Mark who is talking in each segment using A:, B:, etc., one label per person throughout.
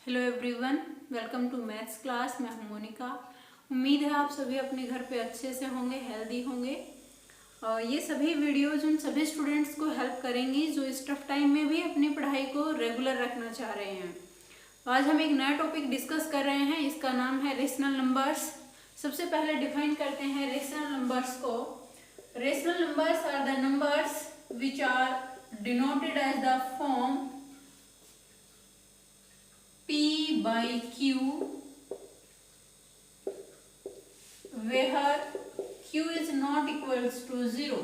A: Hello everyone, welcome to maths class. मैं हूं मोनिका। उम्मीद है आप सभी अपने घर पे अच्छे से होंगे, हेल्दी होंगे। और ये सभी वीडियोज उन सभी स्टूडेंट्स को हेल्प करेंगी जो इस टफ टाइम में भी अपनी पढ़ाई को रेगुलर रखना चाह रहे हैं। आज हम एक नया टॉपिक डिस्कस कर रहे हैं, इसका नाम है रेशनल नंबर्स। सबसे पहले डिफाइन करते हैं रेशनल नंबर्स को। Rational numbers are the numbers which are denoted as the form P by Q where Q is not equals to 0।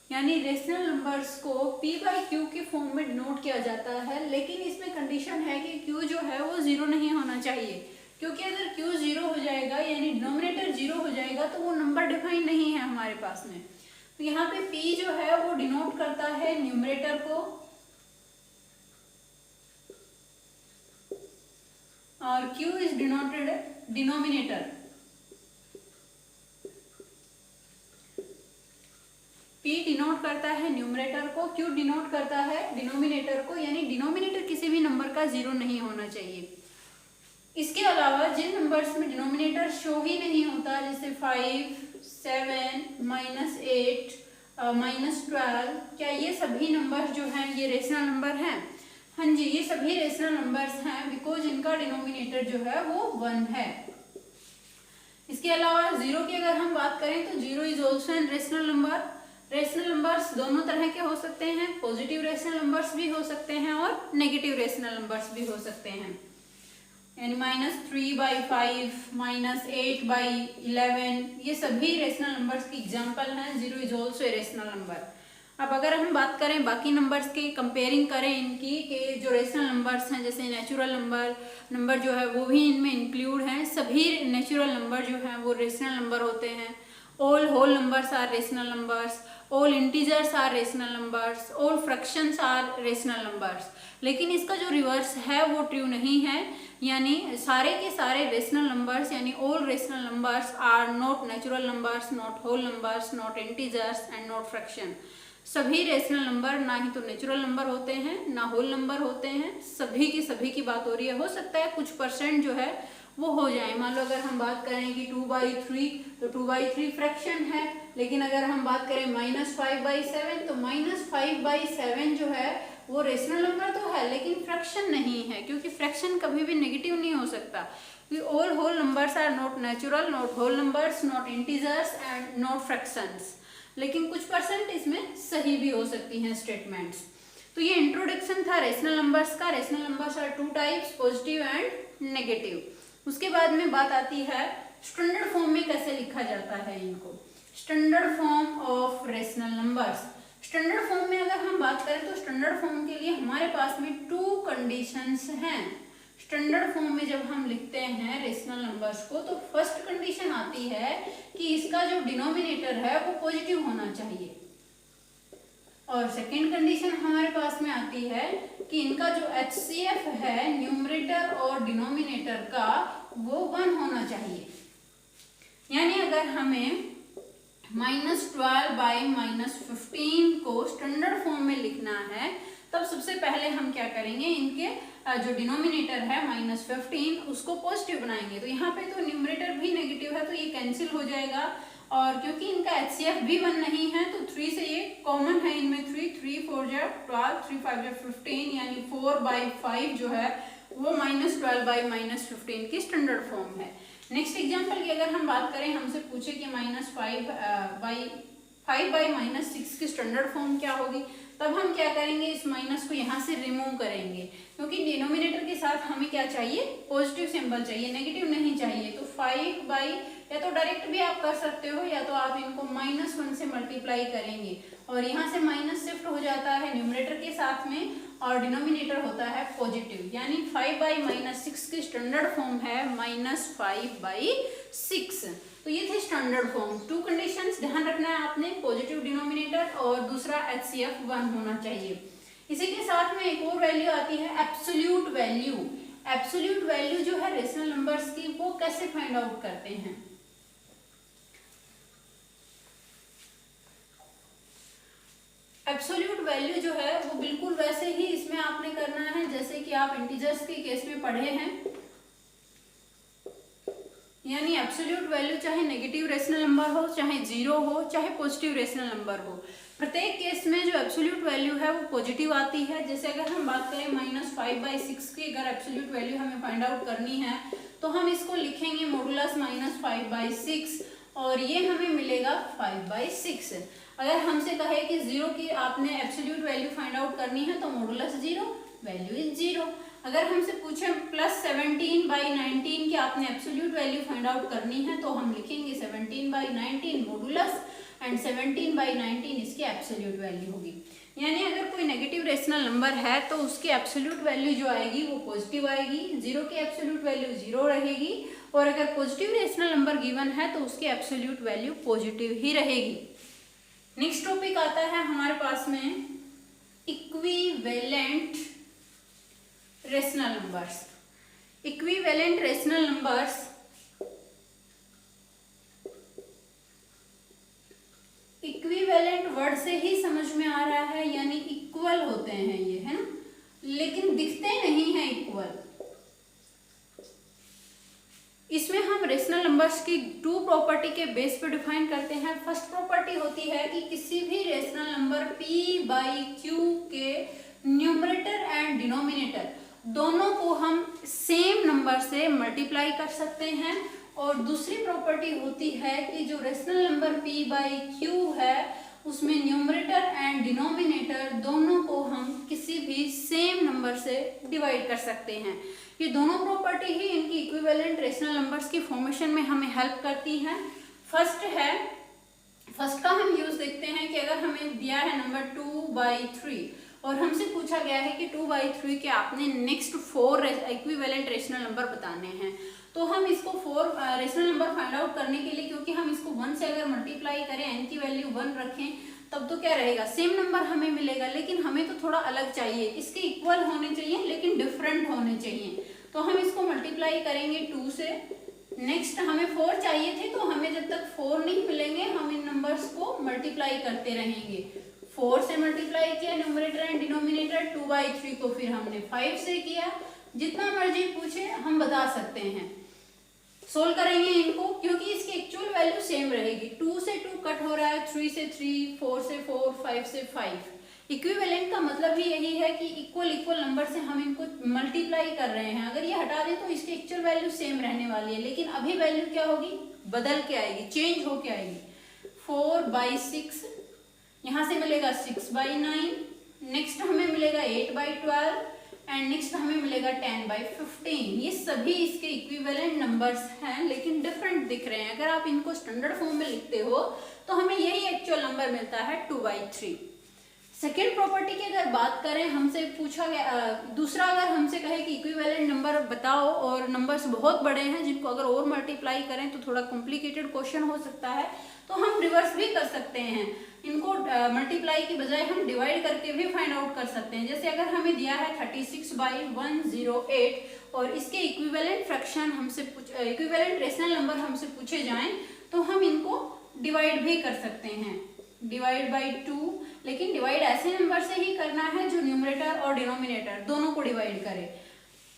A: यानी रेशनल नंबर्स को P by Q के फॉर्म में denote किया जाता है, लेकिन इसमें कंडीशन है कि Q जो है वो 0 नहीं होना चाहिए, क्योंकि अगर Q 0 हो जाएगा यानी डिनोमिनेटर 0 हो जाएगा तो वो नंबर डिफाइन नहीं है हमारे पास में। तो यहाँ पे P जो है वो डिनोट करता है न्यूमरेटर को और Q is denoted denominator। P denote करता है न्यूमरेटर को, Q डिनोट करता है डिनोमिनेटर को, यानी डिनोमिनेटर किसी भी नंबर का 0 नहीं होना चाहिए। इसके अलावा जिन नंबर्स में डिनोमिनेटर शो ही नहीं होता, जैसे 5, 7, -8, -12, क्या ये सभी नंबर्स जो हैं ये रेशनल नंबर हैं? हाँ जी, ये सभी रेशनल नंबर्स हैं बिकॉज इनका डिनोमिनेटर जो है वो 1 है। इसके अलावा 0 की अगर हम बात करें तो 0 is also an rational number. Rational numbers दोनों तरह के हो सकते हैं, पॉजिटिव रेशनल नंबर्स भी हो सकते हैं और नेगेटिव रेशनल नंबर्स भी हो सकते हैं। यानी -3/5, -8/11, ये सभी रेशनल नंबर्स की एग्जाम्पल हैं। 0 is also a rational number. अब अगर हम बात करें बाकी नंबर्स की, कंपेयरिंग करें इनकी कि जो रेशनल नंबर्स हैं जैसे नेचुरल नंबर जो है वो भी इनमें इंक्लूड हैं। सभी नेचुरल नंबर जो हैं वो रेशनल नंबर होते हैं। All whole numbers are rational numbers, all integers are rational numbers, all fractions are rational numbers. लेकिन इसका जो रिवर्स है वो ट्रू नहीं है, यानी सारे के सारे रेशनल नंबर्स यानी all rational numbers are not natural numbers, not whole numbers, not integers and not fraction. सभी रेशनल नंबर ना ही तो नेचुरल नंबर होते हैं ना होल नंबर होते हैं, सभी की बात हो रही है। हो सकता है कुछ परसेंट जो है वो हो जाए। मान लो अगर हम बात करें कि 2/3 तो 2/3 फ्रैक्शन है, लेकिन अगर हम बात करें -5/7 तो -5/7 जो है वो रेशनल नंबर तो है लेकिन फ्रैक्शन नहीं है, क्योंकि फ्रैक्शन कभी भी नेगेटिव नहीं हो सकता। All whole numbers are not natural, not whole numbers, not integers and not fractions. लेकिन कुछ परसेंट इसमें सही भी हो सकती हैं स्टेटमेंट्स। तो ये इंट्रोडक्शन था रेशनल नंबर्स का। Rational numbers are 2 types, positive and negative. उसके बाद में बात आती है स्टैंडर्ड फॉर्म में कैसे लिखा जाता है इनको। Standard form of rational numbers. Standard form में अगर हम बात करें तो स्टैंडर्ड फॉर्म के लिए हमारे पास में 2 कंडीशंस हैं। स्टैंडर्ड फॉर्म में जब हम लिखते हैं रेशनल नंबर्स को तो फर्स्ट कंडीशन आती है कि इसका जो डिनोमिनेटर है वो पॉजिटिव होना चाहिए, और सेकंड कंडीशन हमारे पास में आती है कि इनका जो HCF है न्यूमरेटर और डिनोमिनेटर का वो 1 होना चाहिए। यानी अगर हमें -12/-15 को स्टैंडर्ड फॉर्म में लिखना है तब सबसे पहले हम क्या करेंगे, इनके जो डिनोमिनेटर है -15 उसको पॉजिटिव बनाएंगे। तो यहाँ पे तो न्यूमरेटर भी नेगेटिव है तो ये कैंसिल हो जाएगा, और क्योंकि इनका HCF भी 1 नहीं है तो 3 से ये कॉमन है इनमें। 3 4 12, 3 5 15, यानी 4/5 जो है वो -12/-15 की स्टैंडर्ड फॉर्म है। नेक्स्ट एग्जाम्पल की अगर हम बात करें, हमसे पूछे कि -5/-6 की स्टैंडर्ड फॉर्म क्या होगी, तब हम क्या करेंगे, इस माइनस को यहाँ से रिमूव करेंगे, क्योंकि डिनोमिनेटर के साथ हमें क्या चाहिए, पॉजिटिव सिंबल चाहिए, नेगेटिव नहीं चाहिए। तो 5 या तो डायरेक्ट भी आप कर सकते हो या तो आप इनको -1 से मल्टीप्लाई करेंगे और यहाँ से माइनस शिफ्ट हो जाता है न्यूमरेटर के साथ में और डिनोमिनेटर होता है पॉजिटिव। यानी 5/-6 की स्टैंडर्ड फॉर्म है -5/6। तो ये थे स्टैंडर्ड फॉर्म। 2 कंडीशंस ध्यान रखना है आपने, पॉजिटिव डिनोमिनेटर और दूसरा HCF 1 होना चाहिए। इसी के साथ में एक और वैल्यू आती है एब्सोल्यूट वैल्यू। एब्सोल्यूट वैल्यू जो है रेशनल नंबर्स की वो कैसे फाइंड आउट करते हैं। एब्सोल्यूट वैल्यू जो है वो बिल्कुल वैसे ही इसमें आपने करना है जैसे कि आप इंटीजर्स के केस में पढ़े हैं, यानी एब्सोल्यूट वैल्यू चाहे नेगेटिव रेशनल नंबर हो, चाहे जीरो हो, चाहे पॉजिटिव रेशनल नंबर हो, प्रत्येक केस में जो एब्सोल्यूट वैल्यू है वो पॉजिटिव आती है। जैसे अगर हम बात करें -5/6 की अगर एब्सोल्यूट वैल्यू हमें फाइंड आउट करनी है तो हम इसको लिखेंगे मॉडुलस -5/6 और ये हमें मिलेगा 5/6। अगर हमसे कहे कि जीरो की आपने एब्सोल्यूट वैल्यू फाइंड आउट करनी है तो modulus zero, value is zero. अगर हमसे पूछे +17/19 की आपने एब्सोल्यूट वैल्यू फाइंड आउट करनी है तो हम लिखेंगे 17/19 मॉडुलस एंड 17/19 इसकी एब्सोल्यूट वैल्यू होगी। यानी अगर कोई नेगेटिव रेशनल नंबर है तो उसकी एब्सोल्यूट वैल्यू जो आएगी वो पॉजिटिव आएगी, जीरो की एब्सोल्यूट वैल्यू जीरो रहेगी, और अगर पॉजिटिव रेशनल नंबर गिवन है तो उसकी एब्सोल्यूट वैल्यू पॉजिटिव ही रहेगी। नेक्स्ट टॉपिक आता है हमारे पास में equivalent rational numbers. Equivalent rational numbers equivalent word से ही समझ में आ रहा है, यानी इक्वल होते हैं ये, है ना, लेकिन दिखते नहीं है इक्वल। इसमें हम रेशनल नंबर्स की टू प्रॉपर्टी के बेस पे डिफाइन करते हैं। फर्स्ट प्रॉपर्टी होती है कि किसी भी रेशनल नंबर p/q के न्यूमरेटर एंड डिनोमिनेटर दोनों को हम सेम नंबर से मल्टीप्लाई कर सकते हैं, और दूसरी प्रॉपर्टी होती है कि जो रेशनल नंबर p/q है उसमें न्यूमरेटर एंड डिनोमिनेटर दोनों को हम किसी भी सेम नंबर से डिवाइड कर सकते हैं। ये दोनों प्रॉपर्टी ही इनकी इक्विवेलेंट रेशनल नंबर्स की फॉर्मेशन में हमें हेल्प करती हैं। फर्स्ट का हम यूज देखते हैं कि अगर हमें दिया है नंबर 2/3 और हमसे पूछा गया है कि 2/3 के आपने नेक्स्ट 4 इक्विवेलेंट रेशनल नंबर बताने हैं, तो हम इसको 4 रेशनल नंबर फाइंड आउट करने के लिए, क्योंकि हम इसको 1 से अगर मल्टीप्लाई करें, n की वैल्यू 1 रखें, तब तो क्या रहेगा, सेम नंबर हमें मिलेगा, लेकिन हमें तो थोड़ा अलग चाहिए, इसके इक्वल होने चाहिए लेकिन डिफरेंट होने चाहिए। तो हम इसको मल्टीप्लाई करेंगे 2 से। नेक्स्ट हमें 4 चाहिए थे, तो हमें जब तक 4 नहीं मिलेंगे हम इन नंबर्स को मल्टीप्लाई करते रहेंगे। 4 से मल्टीप्लाई किया न्यूमरेटर एंड डिनोमिनेटर, 2/3 को फिर हमने 5 से किया। जितना मर्जी पूछे हम बता सकते हैं। सोल्व करेंगे इनको, क्योंकि इसकी एक्चुअल वैल्यू सेम रहेगी। 2 से 2 कट हो रहा है, 3 से 3, 4 से 4, 5 से 5। इक्विवेलेंट का मतलब ही यही है कि इक्वल नंबर से हम इनको मल्टीप्लाई कर रहे हैं। अगर ये हटा दें तो इसकी एक्चुअल वैल्यू सेम रहने वाली है, लेकिन अभी वैल्यू क्या होगी, बदल के आएगी, चेंज होके आएगी। 4/6 यहाँ से मिलेगा 6/9, नेक्स्ट हमें मिलेगा 8/12 एंड नेक्स्ट हमें मिलेगा 10/15। ये सभी इसके इक्विवेलेंट नंबर्स हैं, लेकिन डिफरेंट दिख रहे हैं। अगर आप इनको स्टैंडर्ड फॉर्म में लिखते हो तो हमें यही एक्चुअल नंबर मिलता है 2/3। सेकेंड प्रॉपर्टी की अगर बात करें, हमसे पूछा गया दूसरा, अगर हमसे कहे कि इक्विवेलेंट नंबर बताओ और नंबर्स बहुत बड़े हैं जिनको अगर और मल्टीप्लाई करें तो थोड़ा कॉम्प्लिकेटेड क्वेश्चन हो सकता है, तो हम रिवर्स भी कर सकते हैं। इनको मल्टीप्लाई की बजाय हम डिवाइड करके भी फाइंड आउट कर सकते हैं। जैसे अगर हमें दिया है 36/108 और इसके इक्विवेलेंट फ्रैक्शन हमसे इक्विवेलेंट रेशनल नंबर हमसे पूछे जाएं तो हम इनको डिवाइड भी कर सकते हैं, डिवाइड बाई 2। लेकिन डिवाइड ऐसे नंबर से ही करना है जो न्यूमरेटर और डिनोमिनेटर दोनों को डिवाइड करे।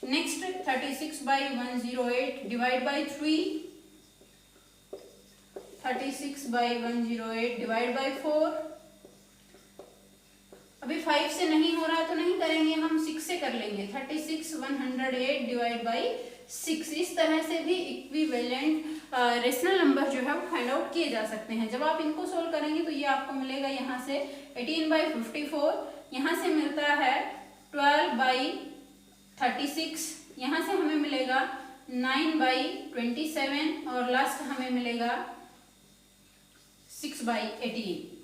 A: Next 36/108 divide by 3, 36/108 divide by 4। अभी 5 से नहीं हो रहा है तो नहीं करेंगे, हम 6 से कर लेंगे। 36/108 डिवाइड बाई 6। इस तरह से भी इक्विवेलेंट रेशनल नंबर जो है वो फाइंड आउट किए जा सकते हैं। जब आप इनको सोल्व करेंगे तो ये आपको मिलेगा यहाँ से 18/54, यहाँ से मिलता है 12/36, यहाँ से हमें मिलेगा 9/27 और लास्ट हमें मिलेगा 6/18।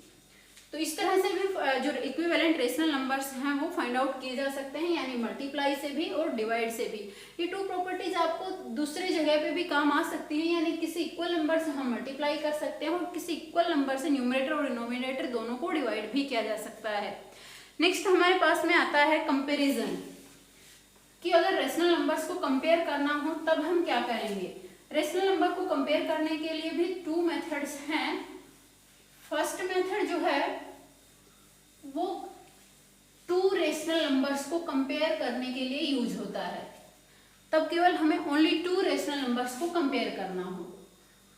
A: तो इस तरह से भी जो इक्विवेलेंट रेशनल नंबर्स हैं वो फाइंड आउट किए जा सकते हैं, यानी मल्टीप्लाई से भी और डिवाइड से भी। ये टू प्रॉपर्टीज आपको दूसरे जगह पे भी काम आ सकती हैं, यानी किसी इक्वल नंबर से हम मल्टीप्लाई कर सकते हैं और किसी इक्वल नंबर से न्यूमरेटर और डिनोमिनेटर दोनों को डिवाइड भी किया जा सकता है। नेक्स्ट हमारे पास में आता है कंपेरिजन, कि अगर रेशनल नंबर्स को कंपेयर करना हो तब हम क्या करेंगे। रेशनल नंबर को कंपेयर करने के लिए भी 2 मेथड्स हैं। फर्स्ट मेथड जो है वो रेशनल नंबर्स को कंपेयर करने के लिए यूज होता है, तब केवल हमें ओनली 2 रेशनल नंबर्स को कंपेयर करना हो।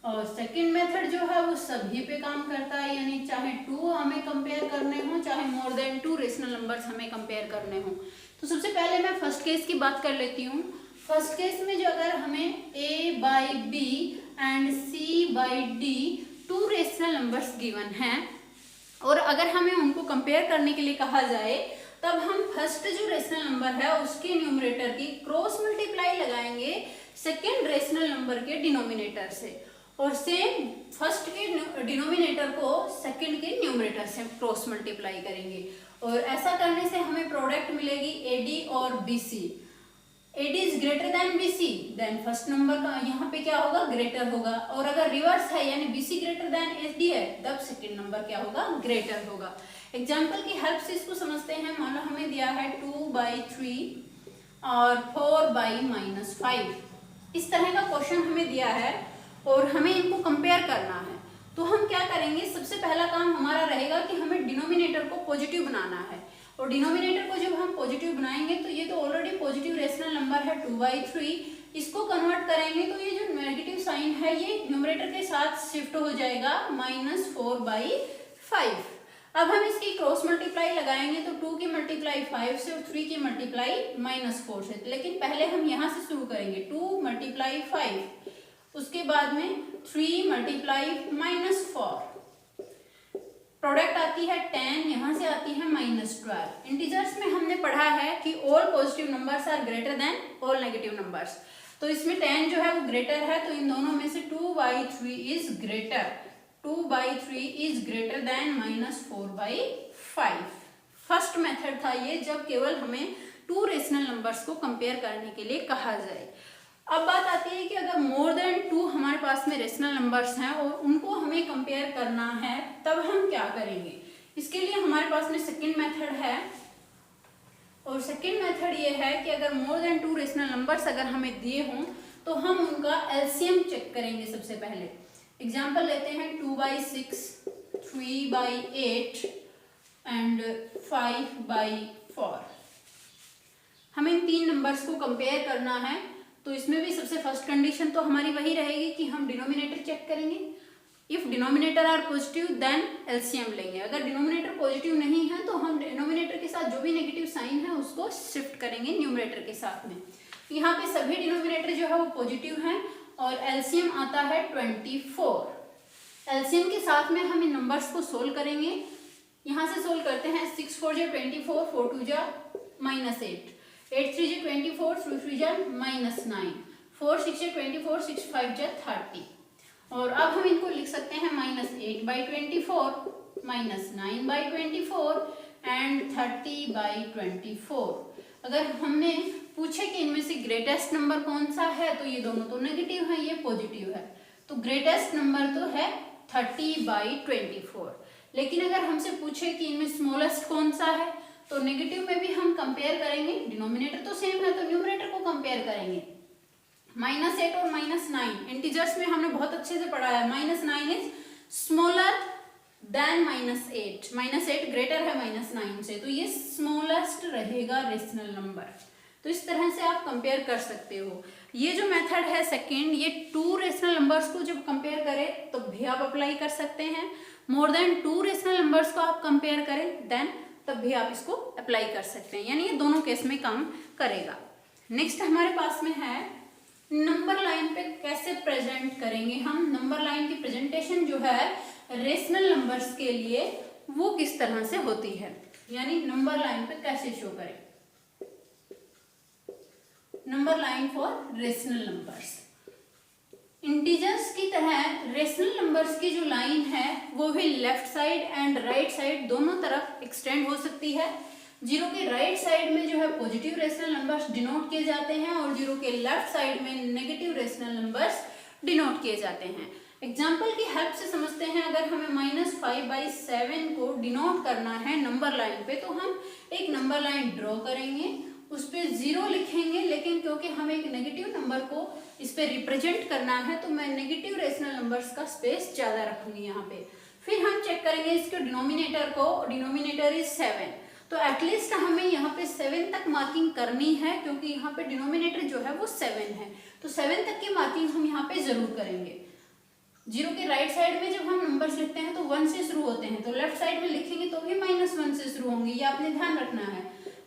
A: और सेकंड मेथड जो है वो सभी पे काम करता है, यानी चाहे 2 हमें कंपेयर करने हो, चाहे मोर देन 2 रेशनल नंबर्स हमें कंपेयर करने हो। तो सबसे पहले मैं फर्स्ट केस की बात कर लेती हूँ। फर्स्ट केस में जो अगर हमें a by B and c by D 2 rational numbers given हैं और अगर हमें उनको कंपेयर करने के लिए कहा जाए, तब हम फर्स्ट जो रेशनल नंबर है उसके न्यूमरेटर की क्रॉस मल्टीप्लाई लगाएंगे सेकेंड रेशनल नंबर के डिनोमिनेटर से, और सेम फर्स्ट के डिनोमिनेटर को सेकंड के न्यूमरेटर से क्रॉस मल्टीप्लाई करेंगे। और ऐसा करने से हमें प्रोडक्ट मिलेगी एडी और बीसी। AD is greater than BC, then first number का यहाँ पे क्या होगा, ग्रेटर होगा। और अगर रिवर्स है यानी बीसी ग्रेटर देन एडी है, तब सेकंड नंबर क्या होगा, ग्रेटर होगा। एग्जाम्पल की हेल्प से इसको समझते हैं। मान लो हमें दिया है 2/3 और 4/-5, इस तरह का क्वेश्चन हमें दिया है और हमें इनको कंपेयर करना है। तो हम क्या करेंगे, सबसे पहला काम हमारा रहेगा कि हमें डिनोमिनेटर को पॉजिटिव बनाना है। और डिनोमिनेटर को जब हम पॉजिटिव बनाएंगे तो ये तो ऑलरेडी पॉजिटिव रेशनल नंबर है 2/3, इसको कन्वर्ट करेंगे तो ये जो नेगेटिव साइन है ये न्यूमरेटर के साथ शिफ्ट हो जाएगा -4/5। अब हम इसकी क्रॉस मल्टीप्लाई लगाएंगे तो 2 की मल्टीप्लाई 5 से और 3 की मल्टीप्लाई -4 से। लेकिन पहले हम यहाँ से शुरू करेंगे, 2 × 5, उसके बाद में 3 × -4, प्रोडक्ट आती है 10, यहाँ से आती है -12। इंटीजर्स में हमने पढ़ा है कि all positive numbers are greater than all negative numbers, तो इसमें 10 जो है वो ग्रेटर है, तो इन दोनों में से 2/3 is greater, 2/3 is greater then -4/5। First method था ये, जब केवल हमें 2 रेशनल नंबर्स को कंपेयर करने के लिए कहा जाए। अब बात आती है कि अगर मोर देन 2 हमारे पास में रेशनल नंबर्स हैं और उनको हमें कंपेयर करना है, तब हम क्या करेंगे। इसके लिए हमारे पास में सेकंड मेथड है, और सेकंड मेथड ये है कि अगर मोर देन 2 रेशनल नंबर्स अगर हमें दिए हों तो हम उनका एलसीएम चेक करेंगे। सबसे पहले एग्जांपल लेते हैं, 2/6, 3/8 एंड 5/4। हमें इन 3 नंबर्स को कंपेयर करना है, तो इसमें भी सबसे फर्स्ट कंडीशन तो हमारी वही रहेगी कि हम डिनोमिनेटर चेक करेंगे। If denominator are positive then LCM लेंगे। अगर डिनोमिनेटर पॉजिटिव नहीं है तो हम डिनोमिनेटर के साथ जो भी नेगेटिव साइन है उसको शिफ्ट करेंगे न्यूमरेटर के साथ में। यहाँ पे सभी डिनोमिनेटर जो है वो पॉजिटिव हैं और एलसीएम आता है 24। एलसीएम के साथ में हम इन नंबर्स को सोल्व करेंगे। यहाँ से सोल्व करते हैं, 6 4 जा 24, 4 2 जा -8, 8 3 जा 24, 3 3 जा -9, 4 6 जा 24, 6 5 जा 30। और अब हम इनको लिख सकते हैं -8/24, -9/24 एंड 30/24। अगर हमने पूछे कि इनमें से ग्रेटेस्ट नंबर कौन सा है, तो ये दोनों तो नेगेटिव है, ये पॉजिटिव है, तो ग्रेटेस्ट नंबर तो है 30/24। लेकिन अगर हमसे पूछे कि इनमें स्मॉलेस्ट कौन सा है, तो नेगेटिव में भी हम कंपेयर करेंगे, डिनोमिनेटर तो सेम है तो न्यूमरेटर को कंपेयर करेंगे। -8 और -9 इंटीजर्स में हमने बहुत अच्छे से पढ़ा है, -9 इज स्मॉलर देन -8, -8 ग्रेटर है -9 से, तो ये स्मॉलेस्ट रहेगा रेशनल नंबर। तो इस तरह से आप कंपेयर कर सकते हो। ये जो मेथड है सेकंड, ये 2 रेशनल नंबर्स को जब कंपेयर करें तो भी आप अप्लाई कर सकते हैं। मोर देन 2 रेशनल नंबर्स को आप कंपेयर करें देन तब भी आप इसको अप्लाई कर सकते हैं, यानी ये दोनों केस में काम करेगा। नेक्स्ट हमारे पास में है नंबर लाइन पे कैसे प्रेजेंट करेंगे हम। नंबर लाइन की प्रेजेंटेशन जो है रेशनल नंबर्स के लिए वो किस तरह से होती है, यानी नंबर लाइन पे कैसे शो करें। Number line for rational numbers. Integers की तरह रेशनल नंबर्स की जो लाइन है वो भी left side and right side दोनों तरफ एक्सटेंड हो सकती है। जीरो के राइट साइड में जो है पॉजिटिव रेशनल नंबर्स डिनोट किए जाते हैं और जीरो के लेफ्ट साइड में नेगेटिव रेशनल नंबर्स डिनोट किए जाते हैं। एग्जाम्पल की हेल्प से समझते हैं, अगर हमें -5/7 को डिनोट करना है नंबर लाइन पे, तो हम एक नंबर लाइन ड्रॉ करेंगे, उस पर 0 लिखेंगे, लेकिन क्योंकि हमें एक नेगेटिव नंबर को इस पे रिप्रेजेंट करना है तो मैं नेगेटिव रेशनल नंबर्स का स्पेस ज़्यादा रखूंगी यहाँ पे। फिर हम चेक करेंगे इसके डिनोमिनेटर को, डिनोमिनेटर इज 7, तो एटलीस्ट हमें यहाँ पे 7 तक मार्किंग करनी है, क्योंकि यहाँ पे डिनोमिनेटर जो है वो 7 है, तो 7 तक की मार्किंग हम यहाँ पे जरूर करेंगे। 0 के राइट साइड में जब हम नंबर्स लिखते हैं तो 1 से शुरू होते हैं, तो लेफ्ट साइड में लिखेंगे तो भी -1 से शुरू होंगे, ये आपने ध्यान रखना है।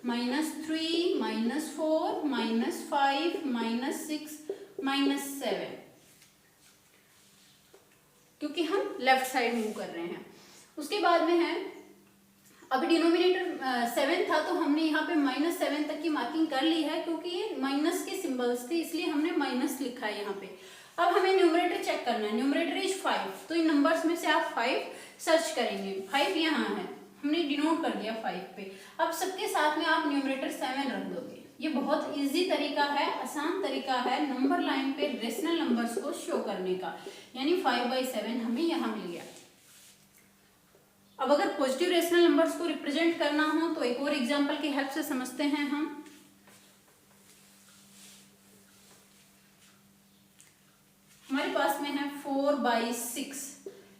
A: -3, -4, -5, -6, -7, क्योंकि हम लेफ्ट साइड मूव कर रहे हैं। उसके बाद में है, अभी डिनोमिनेटर 7 था तो हमने यहाँ पे -7 तक की मार्किंग कर ली है, क्योंकि ये माइनस के सिंबल्स थे इसलिए हमने माइनस लिखा है यहाँ पे। अब हमें न्यूमरेटर चेक करना है, न्यूमरेटर इज 5, तो इन नंबर्स में से आप 5 सर्च करेंगे। 5 यहाँ है, हमने डिनोट कर दिया 5 पे। अब सबके साथ में आप न्यूमरेटर 7 रख दोगे। ये बहुत इजी तरीका है, आसान तरीका है नंबर लाइन पे रेशनल नंबर्स को शो करने का, यानी 5/7 हमें यहाँ मिल गया। अब अगर पॉजिटिव रेशनल नंबर्स को रिप्रेजेंट करना हो तो एक और एग्जांपल की हेल्प से समझते हैं हम। हमारे पास में है 4/6।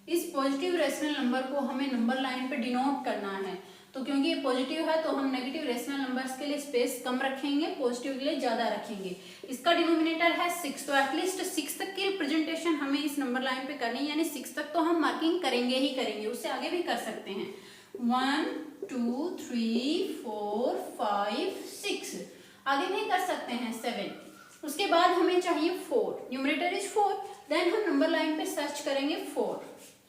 A: इस पॉजिटिव रेशनल नंबर को हमें नंबर लाइन पे डिनोट करना है, तो क्योंकि ये पॉजिटिव है तो हम नेगेटिव रेशनल नंबर्स के लिए स्पेस कम रखेंगे, पॉजिटिव के लिए ज्यादा रखेंगे। इसका डिनोमिनेटर है 6, तो एटलीस्ट 6 तक की रिप्रेजेंटेशन हमें इस नंबर लाइन पे करनी है, यानी 6 तक तो हम मार्किंग करेंगे ही करेंगे, उससे आगे भी कर सकते हैं। 1 2 3 4 5 6, आगे भी कर सकते हैं 7। उसके बाद हमें चाहिए 4, न्यूमरेटर इज 4, देन हम नंबर लाइन पे सर्च करेंगे 4।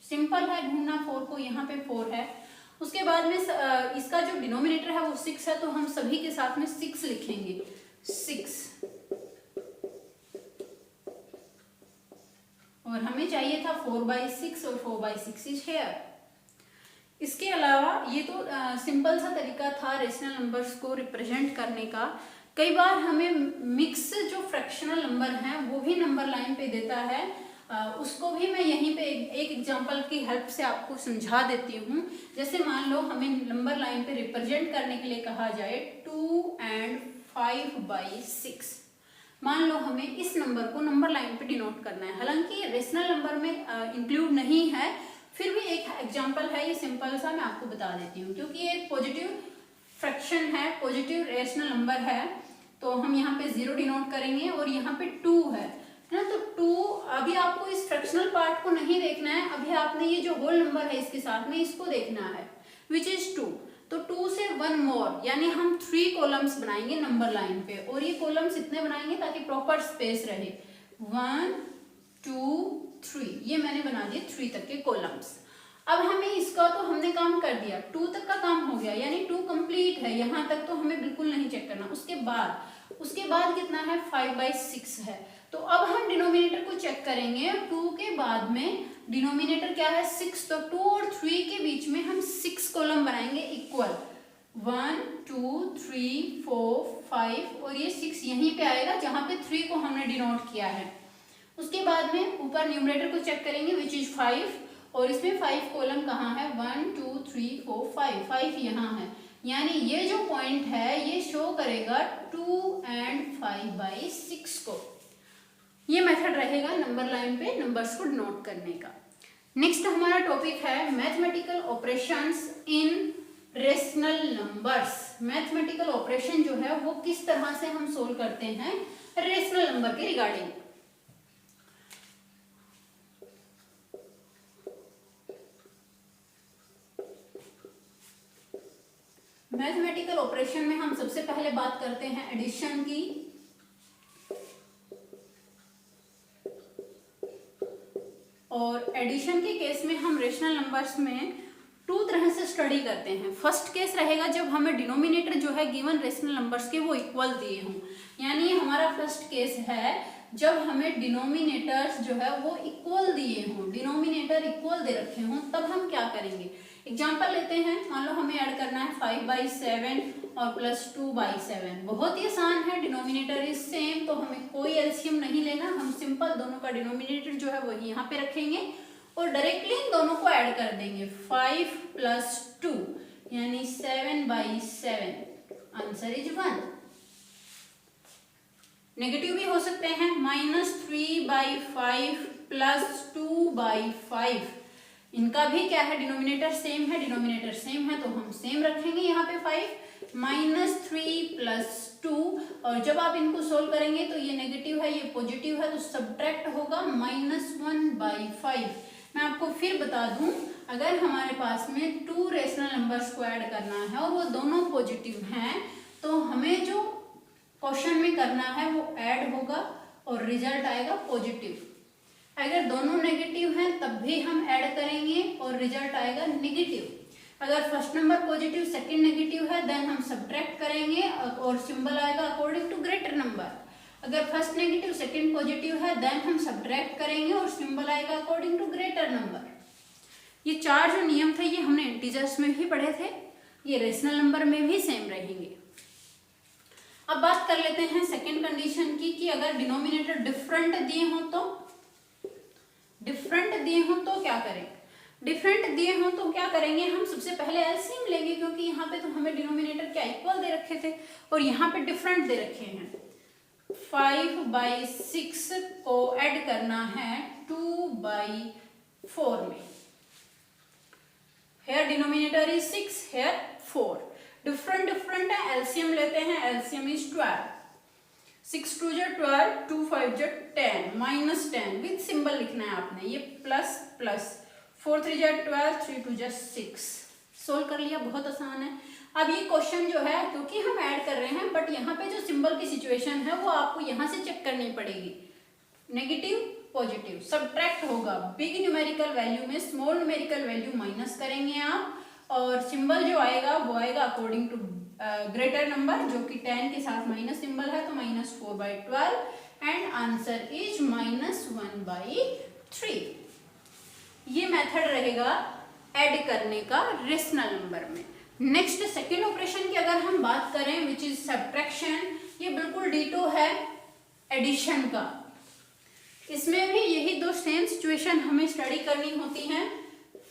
A: सिंपल है ढूंढना 4 को, यहाँ पे 4 है। उसके बाद में इसका जो डिनोमिनेटर है वो 6 है, तो हम सभी के साथ में 6 लिखेंगे, 6। और हमें चाहिए था 4/6 और 4/6 इज हियर। इसके अलावा ये तो सिंपल सा तरीका था रेशनल नंबर्स को रिप्रेजेंट करने का। कई बार हमें मिक्स जो फ्रैक्शनल नंबर हैं वो भी नंबर लाइन पे देता है, उसको भी मैं यहीं पे एक एग्जांपल की हेल्प से आपको समझा देती हूँ। जैसे मान लो हमें नंबर लाइन पे रिप्रेजेंट करने के लिए कहा जाए 2 and 5/6। मान लो हमें इस नंबर को नंबर लाइन पे डिनोट करना है, हालांकि रेशनल नंबर में इंक्लूड नहीं है, फिर भी एक एग्जांपल है, ये सिंपल सा मैं आपको बता देती हूँ। क्योंकि ये पॉजिटिव फ्रैक्शन है, पॉजिटिव रेशनल नंबर है, तो हम यहाँ पे 0 डिनोट करेंगे और यहाँ पे 2 है ना, तो 2, अभी आपको इस फ्रैक्शनल पार्ट को नहीं देखना है, अभी आपने ये जो होल नंबर है इसके साथ में इसको देखना है, विच इज 2। तो 2 से 1 मोर, यानी हम 3 कॉलम्स बनाएंगे नंबर लाइन पे, और ये कॉलम्स इतने बनाएंगे ताकि प्रॉपर स्पेस रहे। 1 2 3, ये मैंने बना दिए 3 तक के कॉलम्स। अब हमें इसका तो हमने काम कर दिया, 2 तक का काम हो गया, यानी 2 कंप्लीट है, यहाँ तक तो हमें बिल्कुल नहीं चेक करना। उसके बाद कितना है, 5/6 है। तो अब हम डिनोमिनेटर को चेक करेंगे, 2 के बाद में डिनोमिनेटर क्या है, 6, तो 2 और 3 के बीच में हम 6 कॉलम बनाएंगे इक्वल, 1 2 3 4 5, और ये 6 यहीं पे आएगा जहां पे 3 को हमने डिनोट किया है। उसके बाद में ऊपर न्यूमरेटर को चेक करेंगे विच इज 5, और इसमें 5 कॉलम कहाँ है, 1 2 3 4 5, 5 यहाँ है, यानी ये जो पॉइंट है ये शो करेगा 2 and 5/6 को। ये मेथड रहेगा नंबर लाइन पे नंबर्स को नोट करने का। नेक्स्ट हमारा टॉपिक है mathematical operations in rational numbers. Mathematical operation जो है वो किस तरह से हम सोल्व करते हैं रेशनल नंबर के रिगार्डिंग। मैथमेटिकल ऑपरेशन में हम सबसे पहले बात करते हैं एडिशन की। और एडिशन के केस में हम रेशनल नंबर्स में 2 तरह से स्टडी करते हैं। फर्स्ट केस रहेगा जब हमें डिनोमिनेटर जो है गिवन रेशनल नंबर्स के वो इक्वल दिए हों, यानी हमारा फर्स्ट केस है जब हमें डिनोमिनेटर्स जो है वो इक्वल दिए हों, डिनोमिनेटर इक्वल दे रखे हों, तब हम क्या करेंगे। एग्जाम्पल लेते हैं, मान लो हमें ऐड करना है 5/7 और +2/7। बहुत ही आसान है, डिनोमिनेटर इज सेम, तो हमें कोई एलसीएम नहीं लेना, हम सिंपल दोनों का डिनोमिनेटर जो है वही यहाँ पे रखेंगे और डायरेक्टली इन दोनों को ऐड कर देंगे। 5 + 2 यानी 7/7, आंसर इज 1। नेगेटिव भी हो सकते हैं, -3/5 + 2/5 इनका भी क्या है, डिनोमिनेटर सेम है, डिनोमिनेटर सेम है तो हम सेम रखेंगे यहाँ पे 5 माइनस 3 प्लस 2, और जब आप इनको सोल्व करेंगे तो ये नेगेटिव है, ये पॉजिटिव है, तो सब्ट्रैक्ट होगा -1/5। मैं आपको फिर बता दूं, अगर हमारे पास में 2 रेशनल नंबर्स को ऐड करना है और वो दोनों पॉजिटिव हैं, तो हमें जो क्वेश्चन में करना है वो ऐड होगा और रिजल्ट आएगा पॉजिटिव। अगर दोनों नेगेटिव हैं तब भी हम ऐड करेंगे और रिजल्ट आएगा नेगेटिव। अगर first number positive second negative है देन हम सब्ट्रैक्ट करेंगे और सिंबल आएगा अकॉर्डिंग टू ग्रेटर नंबर। अगर फर्स्ट नेगेटिव सेकंड पॉजिटिव है देन हम सब्ट्रैक्ट करेंगे और सिंबल आएगा अकॉर्डिंग टू ग्रेटर नंबर। ये 4 जो नियम थे ये हमने इंटीजर्स में भी पढ़े थे, ये रेशनल नंबर में भी सेम रहेंगे। अब बात कर लेते हैं सेकेंड कंडीशन की, कि अगर डिनोमिनेटर डिफरेंट दिए हों तो क्या करें। डिफरेंट दिए हों तो क्या करेंगे, हम सबसे पहले एलसीएम लेंगे, क्योंकि यहाँ पे तो हमें डिनोमिनेटर क्या इक्वल दे रखे थे और यहाँ पे डिफरेंट दे रखे हैं। 5/6 को ऐड करना है 2/4 में। Here denominator is 6, here 4. Different है, एलसीएम लेते हैं, एलसीएम इज 12। 6 2 जा 12, 2 5 जा 10, -10 विद सिंबल लिखना है आपने, ये प्लस प्लस, 4 3 जा 12, 3 2 जा 6। सोल्व कर लिया, बहुत आसान है। अब ये क्वेश्चन जो है, क्योंकि हम ऐड कर रहे हैं बट यहाँ पे जो सिंबल की सिचुएशन है वो आपको यहाँ से चेक करनी पड़ेगी, नेगेटिव पॉजिटिव, सब्ट्रैक्ट होगा। बिग न्यूमेरिकल वैल्यू में स्मॉल न्यूमेरिकल वैल्यू माइनस करेंगे आप, और सिंबल जो आएगा वो आएगा अकॉर्डिंग टू ग्रेटर नंबर, जो कि 10 के साथ माइनस सिंबल है तो -4/12, एंड आंसर इज -1/3। ये मेथड रहेगा ऐड करने का रेशनल नंबर में। नेक्स्ट सेकेंड ऑपरेशन की अगर हम बात करें विच इज सब्ट्रैक्शन, ये बिल्कुल डिटो है एडिशन का। इसमें भी यही 2 सेम सिचुएशन हमें स्टडी करनी होती हैं।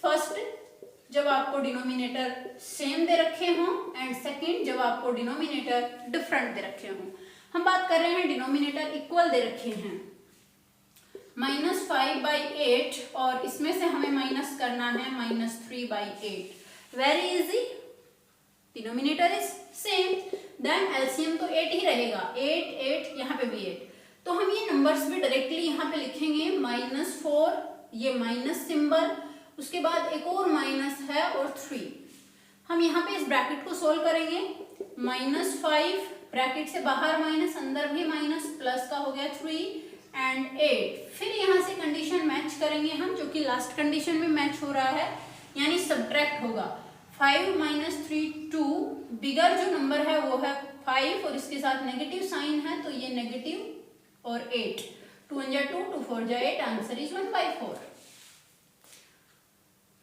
A: फर्स्ट, जब आपको डिनोमिनेटर सेम दे रखे हों, एंड सेकंड जब आपको डिनोमिनेटर डिफरेंट दे रखे हों। हम बात कर रहे हैं डिनोमिनेटर इक्वल दे रखे हैं, -5/8, और इसमें से हमें माइनस करना है -3/8। Very easy, denominator is same, then LCM तो 8 ही रहेगा, 8 8, यहाँ पे भी 8, तो हम ये नंबर्स भी डायरेक्टली यहाँ पे लिखेंगे, -4, ये माइनस सिंबल, उसके बाद एक और माइनस है और 3। हम यहाँ पे इस ब्रैकेट को सोल्व करेंगे, -5 ब्रैकेट से बाहर माइनस, अंदर भी माइनस, प्लस का हो गया 3 एंड 8। फिर यहाँ से कंडीशन मैच करेंगे हम, जो कि लास्ट कंडीशन में मैच हो रहा है, यानी सब्ट्रैक्ट होगा। 5 - 3 2, बिगर जो नंबर है वो है 5 और इसके साथ नेगेटिव साइन है तो ये नेगेटिव और 8, 2 1 जा 2, 2 4 जा 8, answer is 1/4।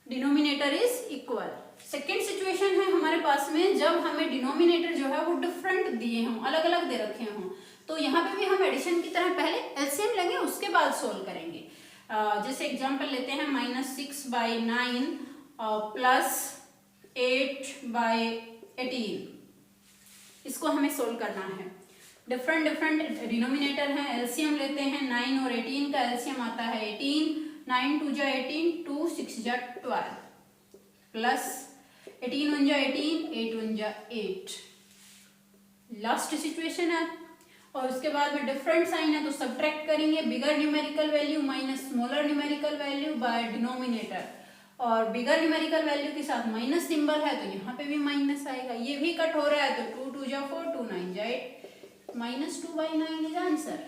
A: Denominator is equal. Second situation है हमारे पास में, जब हमें डिनोमिनेटर जो है वो डिफरेंट दिए हों, अलग अलग दे रखे हों, तो यहाँ पे भी हम एडिशन की तरह पहले एलसीएम लेंगे, उसके बाद सोल्व करेंगे। जैसे एग्जांपल लेते हैं, -6/9 प्लस 8/18, इसको हमें सोल्व करना है। डिफरेंट डिनोमिनेटर हैं, एलसीएम लेते हैं, 9 और 18 का एलसीएम आता है 18, 9 2 जा 18, 2 6 जा 12, प्लस 18 1 जा 18, 8 1 जा 8, लास्ट सिचुएशन है। और उसके बाद में डिफरेंट साइन है तो सब्ट्रैक्ट करेंगे, bigger numerical value minus smaller numerical value by denominator, और बिगर न्यूमेरिकल वैल्यू के साथ माइनस सिंबल है तो यहाँ पे भी माइनस आएगा, ये भी कट हो रहा है तो 2 2 जा 4, 2 9 जा 8, -2/9 इज आंसर।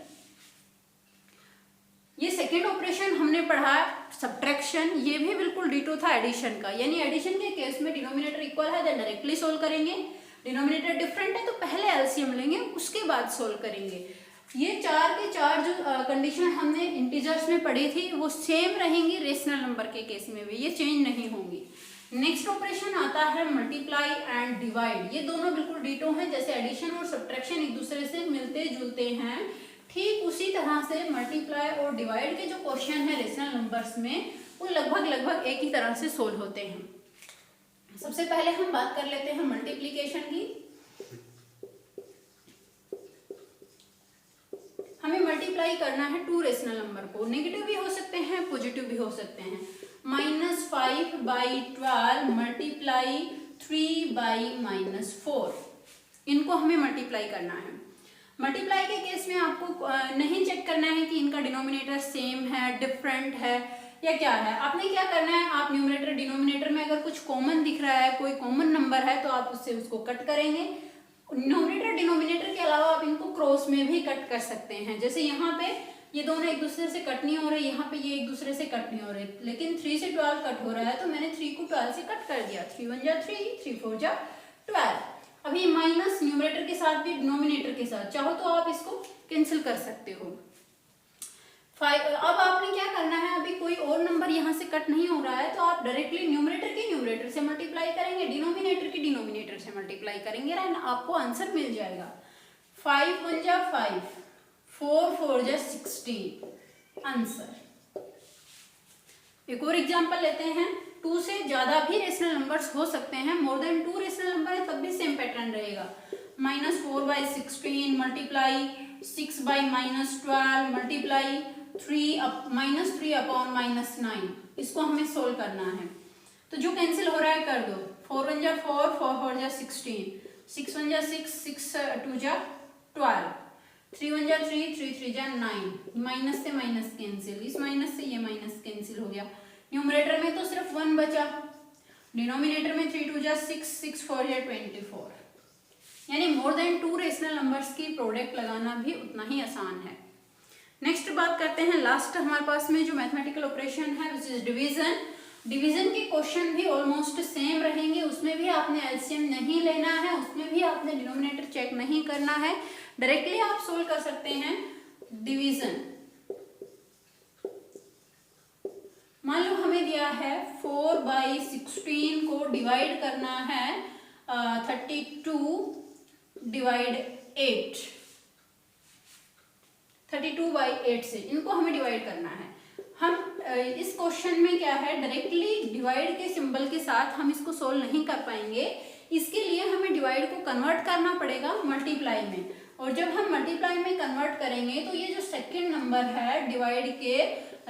A: ये सेकेंड ऑपरेशन हमने पढ़ा सब्ट्रैक्शन, ये भी बिल्कुल डिटो था एडिशन का, यानी एडिशन के केस में डिनोमिनेटर इक्वल है तो डायरेक्टली सोल्व करेंगे, डिनोमिनेटर डिफरेंट है तो पहले एलसीएम लेंगे उसके बाद सोल्व करेंगे। ये 4 के 4 जो कंडीशन हमने इंटीजर्स में पढ़ी थी वो सेम रहेंगी रेशनल नंबर के केस में भी, ये चेंज नहीं होंगी। नेक्स्ट ऑपरेशन आता है मल्टीप्लाई एंड डिवाइड, ये दोनों बिल्कुल डिटो हैं, जैसे एडिशन और सब्ट्रैक्शन एक दूसरे से मिलते जुलते हैं, ठीक उसी तरह से मल्टीप्लाई और डिवाइड के जो क्वेश्चन है रेशनल नंबर्स में वो लगभग एक ही तरह से सोल्व होते हैं। सबसे पहले हम बात कर लेते हैं मल्टीप्लिकेशन की। हमें मल्टीप्लाई करना है 2 रेशनल नंबर को, नेगेटिव भी हो सकते हैं पॉजिटिव भी हो सकते हैं। -5/12 मल्टीप्लाई 3/-4, इनको हमें मल्टीप्लाई करना है। मल्टीप्लाई के केस में आपको नहीं चेक करना है कि इनका डिनोमिनेटर सेम है, डिफरेंट है या क्या है। आपने क्या करना है, आप न्यूमरेटर डिनोमिनेटर में अगर कुछ कॉमन दिख रहा है, कोई कॉमन नंबर है, तो आप उससे उसको कट करेंगे। न्यूमरेटर डिनोमिनेटर के अलावा आप इनको क्रॉस में भी कट कर सकते हैं। जैसे यहाँ पे ये दोनों एक दूसरे से कट नहीं हो रहे, यहाँ पे ये एक दूसरे से कट नहीं हो रहे, लेकिन 3 से 12 कट हो रहा है, तो मैंने 3 को 12 से कट कर दिया। 3 1 जा 3, 3 4 जा 12। अभी माइनस न्यूमरेटर के साथ भी डिनोमिनेटर के साथ, चाहो तो आप इसको कैंसिल कर सकते हो। अब आपने क्या करना है, अभी कोई और नंबर यहाँ से कट नहीं हो रहा है, तो आप डायरेक्टली न्यूमरेटर की न्यूमरेटर से मल्टीप्लाई करेंगे, डिनोमिनेटर की डिनोमिनेटर से मल्टीप्लाई करेंगे, एंड आपको आंसर मिल जाएगा। 5 1 जा 5, 4 4 जा 16 आंसर। एक और एग्जांपल लेते हैं। 2 से ज्यादा भी रेशनल नंबर्स हो सकते हैं, मोर देन 2 रेशनल नंबर है तब भी सेम पैटर्न रहेगा। -4/16 मल्टीप्लाई 6/-12 मल्टीप्लाई 3/-9, इसको हमें सोल्व करना है। तो जो कैंसिल हो रहा है कर दो। 4 1 जा 4, 4 4 जा 16, 6 1 जा 6, 6 2 जा 12, 3 1 जा 3, 3 3 जा 9। माइनस से माइनस कैंसिल, इस माइनस से ये माइनस कैंसिल हो गया। न्यूमरेटर में तो सिर्फ 1 बचा, डिनोमिनेटर में 3 2 जा 6, 6 4 जा 24। यानी मोर देन 2 रेशनल नंबर्स की प्रोडक्ट लगाना भी उतना ही आसान है। नेक्स्ट बात करते हैं, लास्ट हमारे पास में जो मैथमेटिकल ऑपरेशन है विच इज डिवीजन। डिवीजन के क्वेश्चन भी ऑलमोस्ट सेम रहेंगे, उसमें भी आपने एलसीएम नहीं लेना है, उसमें भी आपने डिनोमिनेटर चेक नहीं करना है, डायरेक्टली आप सोल्व कर सकते हैं डिवीजन। मान लो हमें दिया है 4/16 को डिवाइड करना है 32/8, 32/8 से इनको हमें डिवाइड करना है। हम इस क्वेश्चन में क्या है, डायरेक्टली डिवाइड के सिंबल के साथ हम इसको सोल्व नहीं कर पाएंगे, इसके लिए हमें डिवाइड को कन्वर्ट करना पड़ेगा मल्टीप्लाई में। और जब हम मल्टीप्लाई में कन्वर्ट करेंगे तो ये जो सेकंड नंबर है डिवाइड के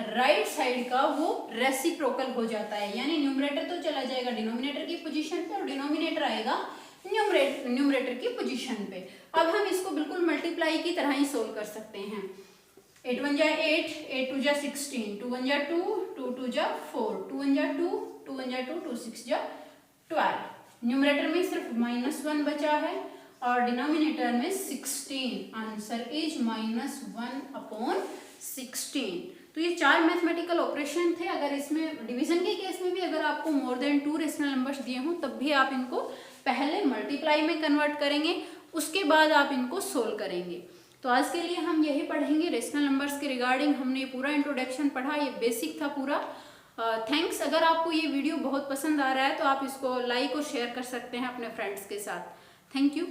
A: राइट साइड का, वो रेसिप्रोकल हो जाता है, यानी न्यूमरेटर तो चला जाएगा डिनोमिनेटर की पोजीशन पे और डिनोमिनेटर आएगा न्यूमरेटर की पोजीशन पे। अब हम इसको बिल्कुल मल्टीप्लाई की तरह ही सोल्व कर सकते हैं। 8 1 जा 8, 8 2 जा 16, 2 1 जा 2, 2 2 जा 4, 2 1 जा 2, 2 1 जा 2, 2 6 जा 12। न्यूमरेटर में सिर्फ -1 बचा है और डिनोमिनेटर में 16। Answer is -1/16। तो ये 4 मैथमेटिकल ऑपरेशन थे। अगर इसमें डिवीजन के केस में भी अगर आपको मोर देन 2 रेशनल नंबर्स दिए हों तब भी आप इनको पहले मल्टीप्लाई में कन्वर्ट करेंगे, उसके बाद आप इनको सोल्व करेंगे। तो आज के लिए हम यही पढ़ेंगे रेशनल नंबर्स के रिगार्डिंग। हमने पूरा इंट्रोडक्शन पढ़ा, ये बेसिक था पूरा। थैंक्स। अगर आपको ये वीडियो बहुत पसंद आ रहा है तो आप इसको लाइक और शेयर कर सकते हैं अपने फ्रेंड्स के साथ। Thank you.